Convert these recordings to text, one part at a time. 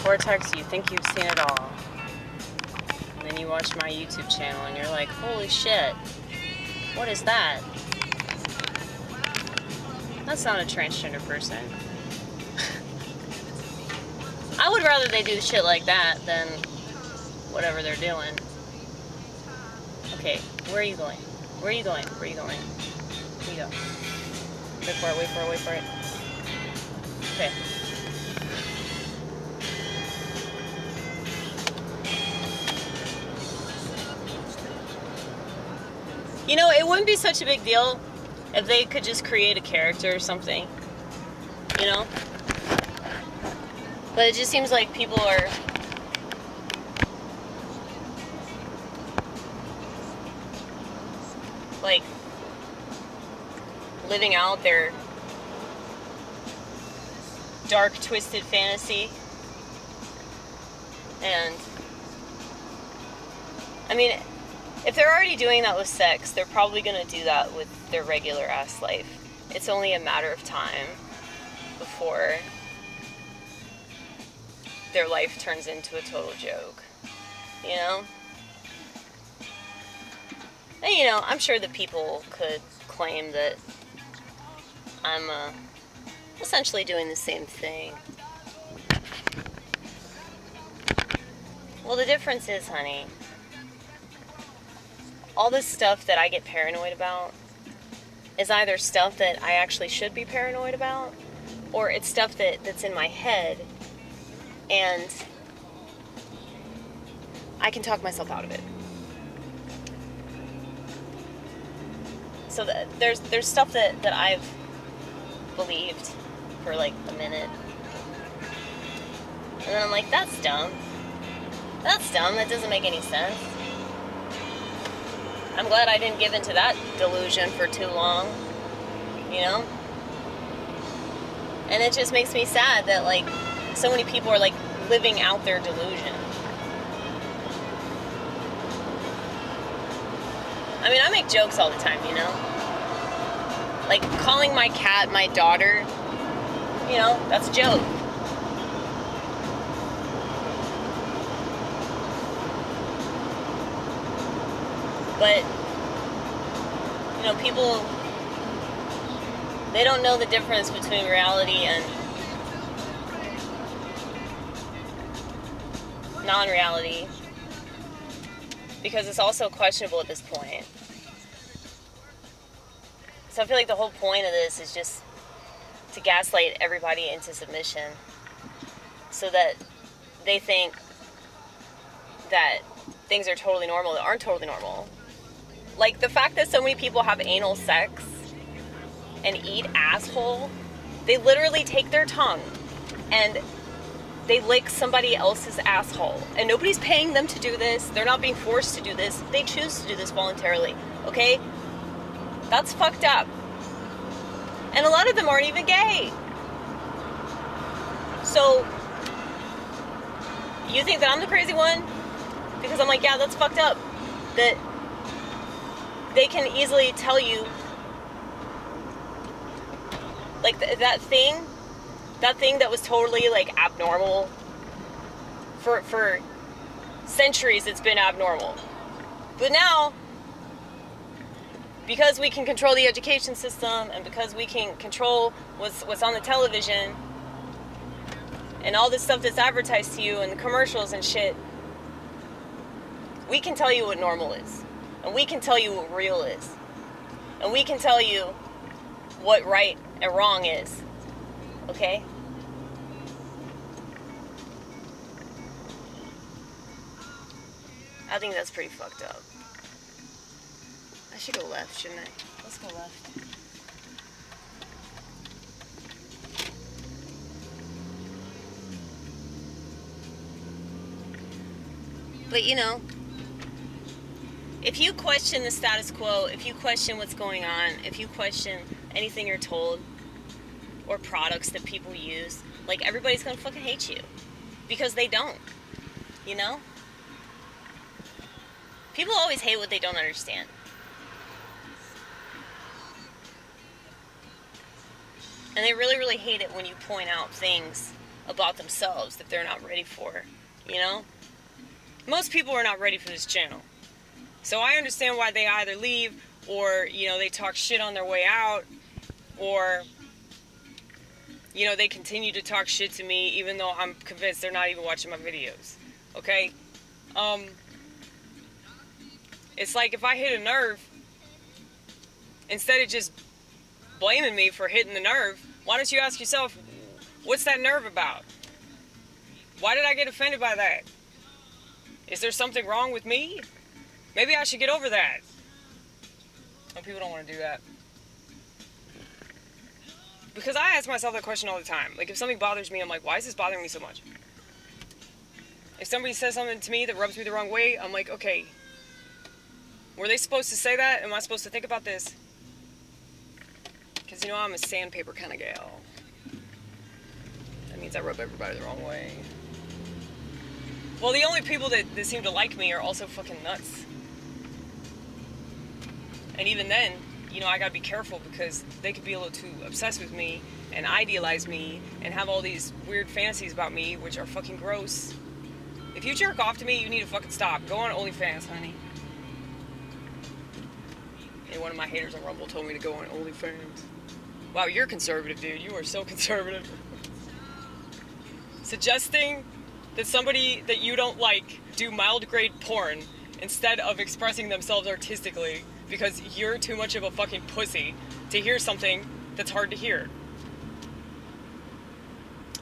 Vortex, you think you've seen it all. And then you watch my YouTube channel and you're like, holy shit, what is that? That's not a transgender person. I would rather they do shit like that than whatever they're doing. Okay, where are you going? Where are you going? Where are you going? Here you go. Wait for it, wait for it, wait for it. Okay. You know, it wouldn't be such a big deal if they could just create a character or something. You know? But it just seems like people are like living out their dark, twisted fantasy. And I mean, if they're already doing that with sex, they're probably going to do that with their regular ass life. It's only a matter of time before their life turns into a total joke, you know? And, you know, I'm sure that people could claim that I'm essentially doing the same thing. Well, the difference is, honey, all this stuff that I get paranoid about is either stuff that I actually should be paranoid about, or it's stuff that's in my head, and I can talk myself out of it. So there's stuff that I've believed for like a minute, and then I'm like, that's dumb. That's dumb. That doesn't make any sense. I'm glad I didn't give into that delusion for too long, you know? And it just makes me sad that, like, so many people are, like, living out their delusion. I mean, I make jokes all the time, you know? Like, calling my cat my daughter, you know, that's a joke. But, you know, people, they don't know the difference between reality and non-reality, because it's also questionable at this point. So I feel like the whole point of this is just to gaslight everybody into submission so that they think that things are totally normal that aren't totally normal. Like, the fact that so many people have anal sex and eat asshole, they literally take their tongue and they lick somebody else's asshole. And nobody's paying them to do this. They're not being forced to do this. They choose to do this voluntarily, okay? That's fucked up. And a lot of them aren't even gay. So, you think that I'm the crazy one? Because I'm like, yeah, that's fucked up. That they can easily tell you, like, that thing that was totally, like, abnormal. For centuries it's been abnormal. But now, because we can control the education system, and because we can control what's on the television, and all this stuff that's advertised to you, and the commercials and shit, we can tell you what normal is. And we can tell you what real is. And we can tell you what right and wrong is. Okay? I think that's pretty fucked up. I should go left, shouldn't I? Let's go left. But, you know, if you question the status quo, if you question what's going on, if you question anything you're told, or products that people use, like, everybody's gonna fucking hate you. Because they don't. You know? People always hate what they don't understand. And they really, really hate it when you point out things about themselves that they're not ready for, you know? Most people are not ready for this channel. So I understand why they either leave, or, you know, they talk shit on their way out, or, you know, they continue to talk shit to me even though I'm convinced they're not even watching my videos. Okay? It's like if I hit a nerve, instead of just blaming me for hitting the nerve, why don't you ask yourself, what's that nerve about? Why did I get offended by that? Is there something wrong with me? Maybe I should get over that. Some people don't want to do that. Because I ask myself that question all the time. Like, if something bothers me, I'm like, why is this bothering me so much? If somebody says something to me that rubs me the wrong way, I'm like, okay, were they supposed to say that? Am I supposed to think about this? Because, you know, I'm a sandpaper kind of gal. That means I rub everybody the wrong way. Well, the only people that seem to like me are also fucking nuts. And even then, you know, I gotta be careful because they could be a little too obsessed with me and idealize me and have all these weird fantasies about me, which are fucking gross. If you jerk off to me, you need to fucking stop. Go on OnlyFans, honey. And one of my haters on Rumble told me to go on OnlyFans. Wow, you're conservative, dude. You are so conservative. Suggesting that somebody that you don't like do mild grade porn instead of expressing themselves artistically because you're too much of a fucking pussy to hear something that's hard to hear.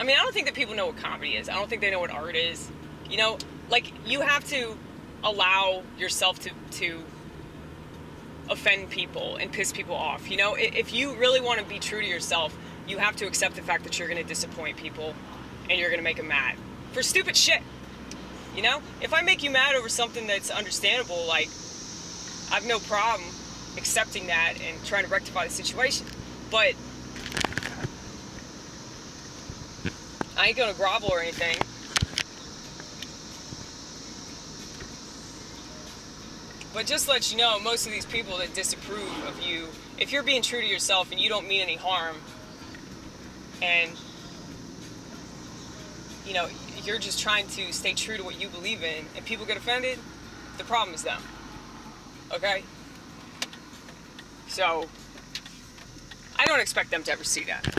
I mean, I don't think that people know what comedy is. I don't think they know what art is. You know, like, you have to allow yourself to offend people and piss people off. You know, if you really want to be true to yourself, you have to accept the fact that you're going to disappoint people and you're going to make them mad for stupid shit. You know, if I make you mad over something that's understandable, like, I have no problem accepting that and trying to rectify the situation. But I ain't gonna grovel or anything. But just to let you know, most of these people that disapprove of you, if you're being true to yourself and you don't mean any harm, and, you know, you're just trying to stay true to what you believe in, and people get offended, the problem is them. Okay? So, I don't expect them to ever see that.